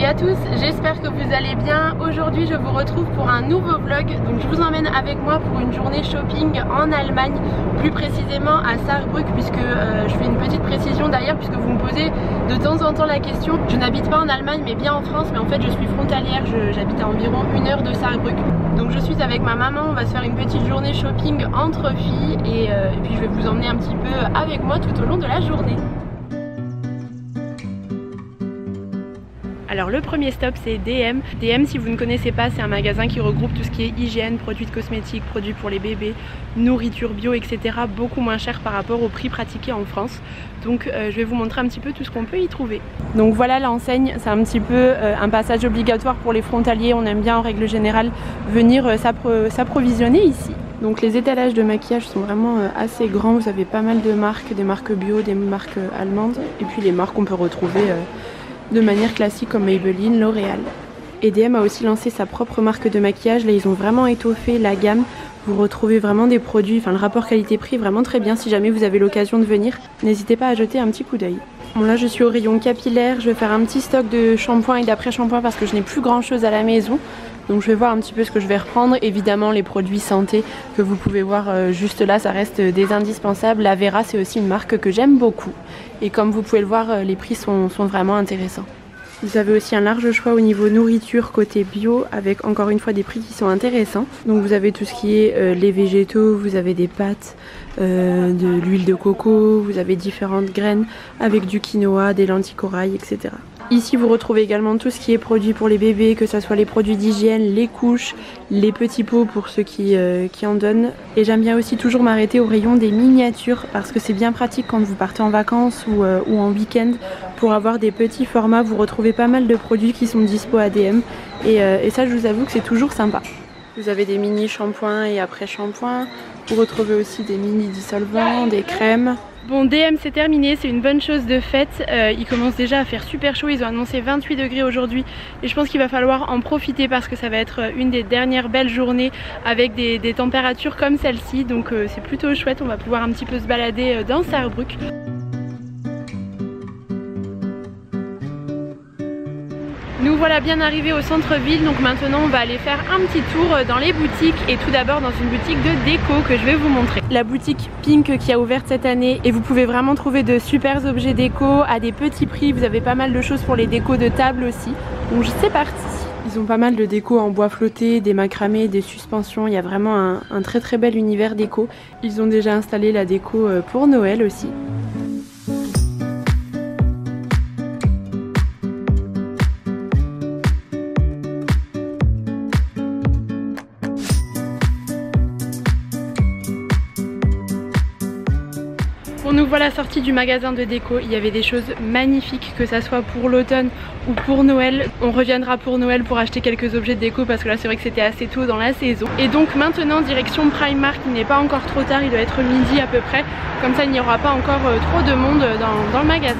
à tous, j'espère que vous allez bien. Aujourd'hui je vous retrouve pour un nouveau vlog. Donc je vous emmène avec moi pour une journée shopping en Allemagne, plus précisément à Saarbrück, puisque je fais une petite précision d'ailleurs, puisque vous me posez de temps en temps la question. Je n'habite pas en Allemagne mais bien en France, mais en fait je suis frontalière, j'habite à environ 1 heure de Saarbrück. Donc je suis avec ma maman, on va se faire une petite journée shopping entre filles et puis je vais vous emmener un petit peu avec moi tout au long de la journée. Alors le premier stop c'est DM. DM, si vous ne connaissez pas, c'est un magasin qui regroupe tout ce qui est hygiène, produits de cosmétiques, produits pour les bébés, nourriture bio, etc. Beaucoup moins cher par rapport au prix pratiqué en France. Donc je vais vous montrer un petit peu tout ce qu'on peut y trouver. Donc voilà l'enseigne, c'est un petit peu un passage obligatoire pour les frontaliers. On aime bien en règle générale venir s'approvisionner ici. Donc les étalages de maquillage sont vraiment assez grands. Vous avez pas mal de marques, des marques bio, des marques allemandes et puis les marques qu'on peut retrouver de manière classique comme Maybelline, L'Oréal. Et DM a aussi lancé sa propre marque de maquillage. Là ils ont vraiment étoffé la gamme. Vous retrouvez vraiment des produits, enfin le rapport qualité-prix vraiment très bien. Si jamais vous avez l'occasion de venir, n'hésitez pas à jeter un petit coup d'œil. Bon là je suis au rayon capillaire, je vais faire un petit stock de shampoing et d'après-shampoing parce que je n'ai plus grand chose à la maison. Donc je vais voir un petit peu ce que je vais reprendre. Évidemment les produits santé que vous pouvez voir juste là, ça reste des indispensables. La Vera c'est aussi une marque que j'aime beaucoup. Et comme vous pouvez le voir, les prix sont vraiment intéressants. Vous avez aussi un large choix au niveau nourriture côté bio avec encore une fois des prix qui sont intéressants. Donc vous avez tout ce qui est les végétaux, vous avez des pâtes, de l'huile de coco, vous avez différentes graines avec du quinoa, des lentilles corail, etc. Ici vous retrouvez également tout ce qui est produits pour les bébés, que ce soit les produits d'hygiène, les couches, les petits pots pour ceux qui en donnent. Et j'aime bien aussi toujours m'arrêter au rayon des miniatures parce que c'est bien pratique quand vous partez en vacances ou en week-end pour avoir des petits formats. Vous retrouvez pas mal de produits qui sont dispo à DM et ça je vous avoue que c'est toujours sympa. Vous avez des mini shampoings et après shampoings. Vous retrouvez aussi des mini dissolvants, des crèmes. Bon, DM c'est terminé, c'est une bonne chose de fait. Il commence déjà à faire super chaud, ils ont annoncé 28 degrés aujourd'hui et je pense qu'il va falloir en profiter parce que ça va être une des dernières belles journées avec des températures comme celle-ci. Donc c'est plutôt chouette, on va pouvoir un petit peu se balader dans Saarbrück. Nous voilà bien arrivés au centre-ville, donc maintenant on va aller faire un petit tour dans les boutiques et tout d'abord dans une boutique de déco que je vais vous montrer. La boutique Pink qui a ouvert cette année et vous pouvez vraiment trouver de super objets déco à des petits prix. Vous avez pas mal de choses pour les décos de table aussi, donc c'est parti. Ils ont pas mal de déco en bois flotté, des macramés, des suspensions, il y a vraiment un très bel univers déco. Ils ont déjà installé la déco pour Noël aussi. Bon, nous voilà sortis du magasin de déco, il y avait des choses magnifiques, que ça soit pour l'automne ou pour Noël. On reviendra pour Noël pour acheter quelques objets de déco parce que là c'est vrai que c'était assez tôt dans la saison. Et donc maintenant direction Primark, il n'est pas encore trop tard, il doit être midi à peu près. Comme ça il n'y aura pas encore trop de monde dans le magasin.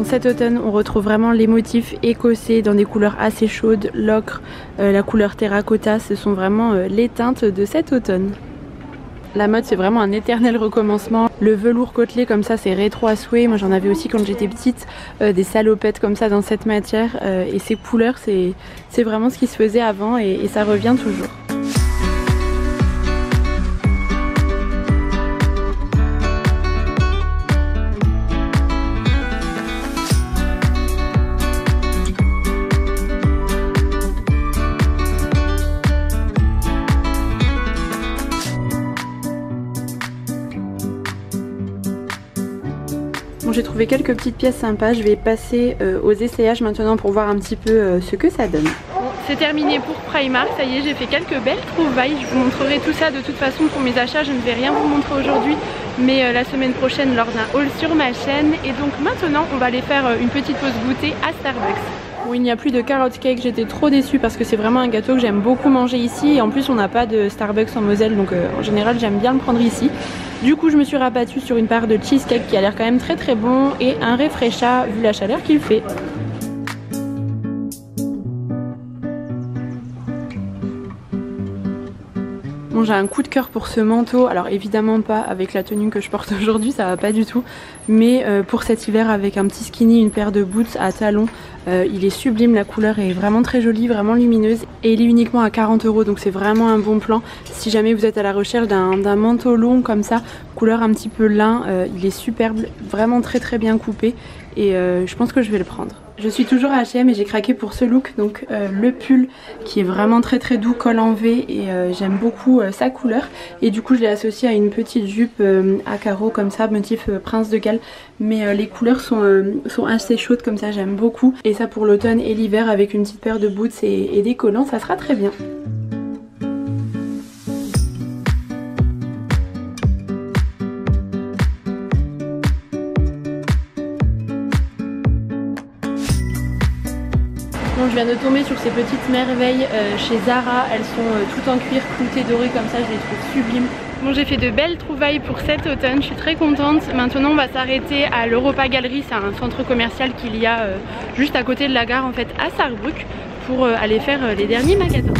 Cet automne on retrouve vraiment les motifs écossais dans des couleurs assez chaudes, l'ocre, la couleur terracotta, ce sont vraiment les teintes de cet automne. La mode c'est vraiment un éternel recommencement. Le velours côtelé comme ça c'est rétro à souhait. Moi j'en avais aussi quand j'étais petite, des salopettes comme ça dans cette matière et ces couleurs c'est vraiment ce qui se faisait avant et ça revient toujours. Bon, j'ai trouvé quelques petites pièces sympas, je vais passer aux essayages maintenant pour voir un petit peu ce que ça donne. Bon, c'est terminé pour Primark, ça y est, j'ai fait quelques belles trouvailles, je vous montrerai tout ça de toute façon pour mes achats, je ne vais rien vous montrer aujourd'hui, mais la semaine prochaine lors d'un haul sur ma chaîne. Et donc maintenant on va aller faire une petite pause goûter à Starbucks. Bon, il n'y a plus de carrot cake, j'étais trop déçue parce que c'est vraiment un gâteau que j'aime beaucoup manger ici et en plus on n'a pas de Starbucks en Moselle donc en général j'aime bien le prendre ici. Du coup je me suis rabattue sur une part de cheesecake qui a l'air quand même très bon et un Refresha vu la chaleur qu'il fait. Bon, j'ai un coup de cœur pour ce manteau, alors évidemment pas avec la tenue que je porte aujourd'hui, ça va pas du tout, mais pour cet hiver avec un petit skinny, une paire de boots à talons, il est sublime, la couleur est vraiment très jolie, vraiment lumineuse et il est uniquement à 40 € donc c'est vraiment un bon plan si jamais vous êtes à la recherche d'un manteau long comme ça, couleur un petit peu lin, il est superbe, vraiment très bien coupé et je pense que je vais le prendre. Je suis toujours à H&M et j'ai craqué pour ce look, donc le pull qui est vraiment très doux, col en V et j'aime beaucoup sa couleur et du coup je l'ai associé à une petite jupe à carreaux comme ça, motif Prince de Galles, mais les couleurs sont assez chaudes comme ça, j'aime beaucoup et ça pour l'automne et l'hiver avec une petite paire de boots et des collants ça sera très bien. Bon, je viens de tomber sur ces petites merveilles chez Zara, elles sont toutes en cuir clouté doré comme ça, je les trouve sublimes. Bon, j'ai fait de belles trouvailles pour cet automne, je suis très contente. Maintenant on va s'arrêter à l'Europa Gallery, c'est un centre commercial qu'il y a juste à côté de la gare en fait à Sarrebruck pour aller faire les derniers magasins.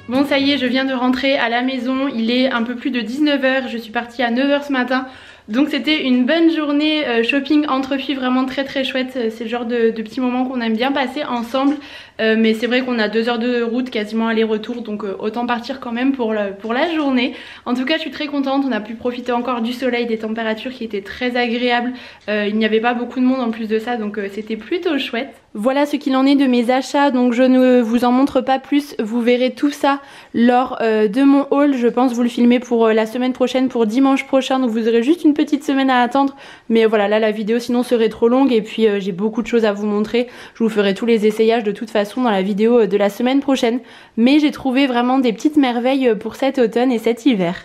Bon ça y est, je viens de rentrer à la maison, il est un peu plus de 19 h, je suis partie à 9 h ce matin. Donc c'était une bonne journée shopping entre filles, vraiment très chouette, c'est le genre de petits moments qu'on aime bien passer ensemble. Mais c'est vrai qu'on a 2 heures de route quasiment aller-retour, donc autant partir quand même pour la journée. En tout cas je suis très contente, on a pu profiter encore du soleil, des températures qui étaient très agréables. Il n'y avait pas beaucoup de monde en plus de ça, donc c'était plutôt chouette. Voilà ce qu'il en est de mes achats, donc je ne vous en montre pas plus, vous verrez tout ça lors de mon haul. Je pense vous le filmer pour la semaine prochaine, pour dimanche prochain, donc vous aurez juste une petite semaine à attendre. Mais voilà, là la vidéo sinon serait trop longue et puis j'ai beaucoup de choses à vous montrer. Je vous ferai tous les essayages de toute façon dans la vidéo de la semaine prochaine. Mais j'ai trouvé vraiment des petites merveilles pour cet automne et cet hiver.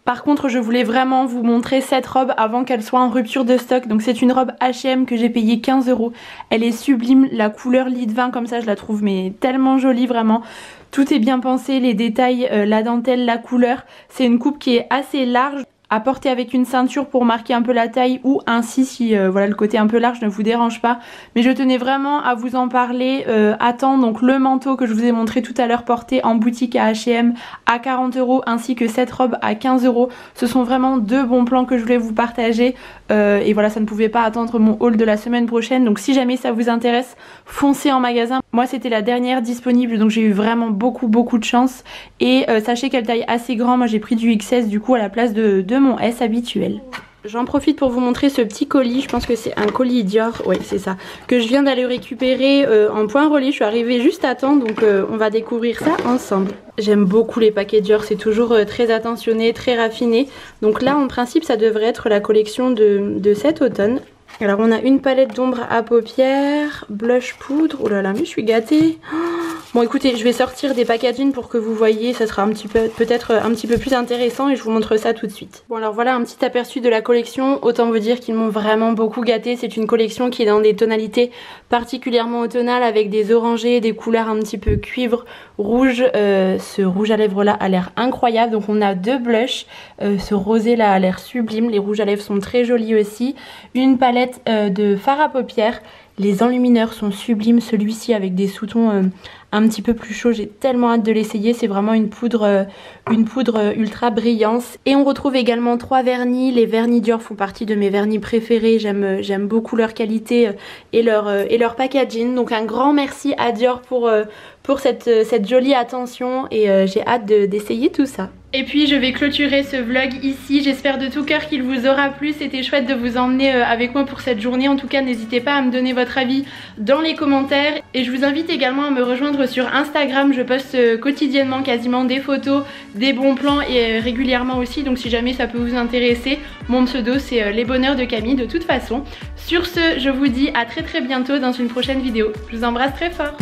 Par contre je voulais vraiment vous montrer cette robe avant qu'elle soit en rupture de stock. Donc c'est une robe H&M que j'ai payée 15 €. Elle est sublime, la couleur lit de vin comme ça je la trouve mais tellement jolie vraiment. Tout est bien pensé, les détails, la dentelle, la couleur. C'est une coupe qui est assez large, à porter avec une ceinture pour marquer un peu la taille ou ainsi si voilà le côté un peu large ne vous dérange pas. Mais je tenais vraiment à vous en parler à temps. Donc le manteau que je vous ai montré tout à l'heure porté en boutique à H&M à 40 € ainsi que cette robe à 15 €. Ce sont vraiment deux bons plans que je voulais vous partager et voilà, ça ne pouvait pas attendre mon haul de la semaine prochaine. Donc si jamais ça vous intéresse, foncez en magasin. Moi c'était la dernière disponible donc j'ai eu vraiment beaucoup de chance et sachez qu'elle taille assez grand. Moi j'ai pris du XS du coup à la place de mon S habituel. J'en profite pour vous montrer ce petit colis, je pense que c'est un colis Dior, ouais c'est ça, que je viens d'aller récupérer en point relais, je suis arrivée juste à temps donc on va découvrir ça ensemble. J'aime beaucoup les paquets Dior, c'est toujours très attentionné, très raffiné, donc là en principe ça devrait être la collection de cet automne. Alors on a une palette d'ombre à paupières, blush poudre, oh là là mais je suis gâtée. Bon écoutez, je vais sortir des packaging pour que vous voyez, ça sera un petit peu peut-être un petit peu plus intéressant et je vous montre ça tout de suite. Bon alors voilà un petit aperçu de la collection, autant vous dire qu'ils m'ont vraiment beaucoup gâté. C'est une collection qui est dans des tonalités particulièrement automnales avec des orangés, des couleurs un petit peu cuivre, rouge. Ce rouge à lèvres là a l'air incroyable, donc on a deux blushs, ce rosé là a l'air sublime, les rouges à lèvres sont très jolis aussi, une palette de fard à paupières. Les enlumineurs sont sublimes, celui-ci avec des sous-tons un petit peu plus chauds, j'ai tellement hâte de l'essayer, c'est vraiment une poudre ultra brillante. Et on retrouve également 3 vernis, les vernis Dior font partie de mes vernis préférés, j'aime beaucoup leur qualité et leur packaging. Donc un grand merci à Dior pour cette jolie attention et j'ai hâte d'essayer tout ça. Et puis je vais clôturer ce vlog ici, j'espère de tout cœur qu'il vous aura plu, c'était chouette de vous emmener avec moi pour cette journée. En tout cas n'hésitez pas à me donner votre avis dans les commentaires et je vous invite également à me rejoindre sur Instagram, je poste quotidiennement quasiment des photos, des bons plans et régulièrement aussi, donc si jamais ça peut vous intéresser, mon pseudo c'est Les Bonheurs de Camille de toute façon. Sur ce, je vous dis à très bientôt dans une prochaine vidéo, je vous embrasse très fort.